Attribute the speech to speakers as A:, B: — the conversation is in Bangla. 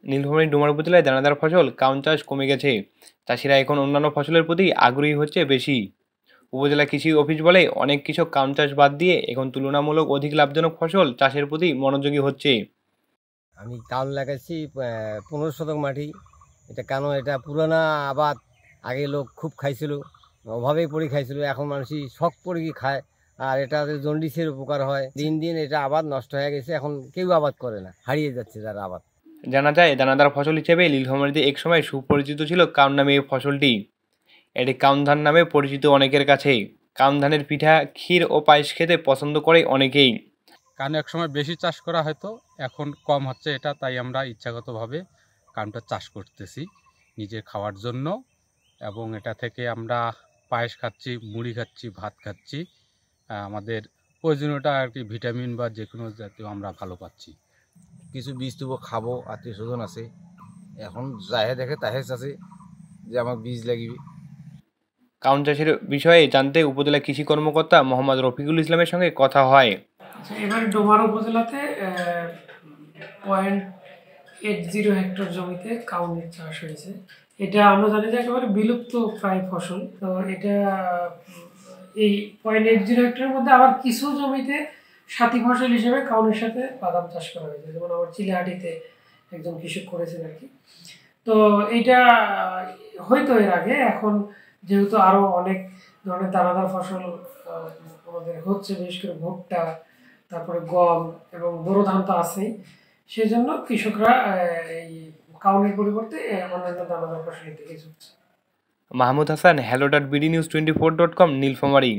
A: নীলফামারী ডোমার উপজেলায় দানাদার ফসল কাউন চাষ কমে গেছে। চাষিরা এখন অন্যান্য ফসলের প্রতি আগ্রহী হচ্ছে বেশি। উপজেলা কৃষি অফিস বলে অনেক কৃষক কাউন চাষ বাদ দিয়ে এখন তুলনামূলক অধিক লাভজনক ফসল চাষের প্রতি মনোযোগী হচ্ছে।
B: আমি কাউন লাগাইছি 15 শতক মাটি। এটা কেন, এটা পুরানা আবাদ। আগে লোক খুব খাইছিল, অভাবেই পড়ে খাইছিল। এখন মানুষই শখ করে খায়, আর এটাতে জন্ডিসের উপকার হয়। দিন দিন এটা আবাদ নষ্ট হয়ে গেছে, এখন কেউ আবাদ করে না, হারিয়ে যাচ্ছে যারা আবাদ।
A: জানা যায় দানাদার ফসল হিসেবে নীলফামারীতে একসময় সুপরিচিত ছিল কাউন নামে এই ফসলটি। এটি কাউন ধান নামে পরিচিত অনেকের কাছে। কাউন ধানের পিঠা, ক্ষীর ও পায়েস খেতে পছন্দ করে অনেকেই।
C: কারণ একসময় বেশি চাষ করা হয়তো, এখন কম হচ্ছে এটা, তাই আমরা ইচ্ছাগতভাবে কাউনটা চাষ করতেছি নিজের খাওয়ার জন্য। এবং এটা থেকে আমরা পায়েস খাচ্ছি, মুড়ি খাচ্ছি, ভাত খাচ্ছি। আমাদের প্রয়োজনীয়টা আর কি ভিটামিন বা যে কোনো জাতীয় আমরা ভালো পাচ্ছি।
D: কিছু বীজ তবু খাবো, আত্মীয় স্বজন আছে, এখন যাহে দেখে তাহে চাষে যে আমার বীজ লাগিবে।
A: কাউন চাষের বিষয়ে জানতে উপজেলা কৃষি কর্মকর্তা মোহাম্মদ রফিকুল ইসলামের সঙ্গে কথা হয়।
E: এবার ডোমার উপজেলাতে 0.80 হেক্টর জমিতে কাউন চাষ হয়েছে। এটা আমরা জানি যে একেবারে বিলুপ্ত প্রায় ফসল। তো এটা এই 0.80 হেক্টরের মধ্যে আবার কিছু জমিতে সাথী ফসল হিসেবে কাউনের সাথে বাদাম চাষ করা হয়েছে, যেমন আমার চিলাহাটিতে একজন কৃষক করেছেন আর কি। তো এইটা হয়তো এর আগে, এখন যেহেতু আরো অনেক ধরনের দানাদার ফসল আমাদের হচ্ছে, বিশেষ করে ভুট্টা, তারপরে গম এবং বোরো ধান তো আছেই, সেজন্য কৃষকরা এই কাউনের পরিবর্তে অন্যান্য দানাদার ফসলের দিকে ঝুঁকছে।
A: মাহমুদ হাসান, hello.bdnews24.com, নীলফামারী।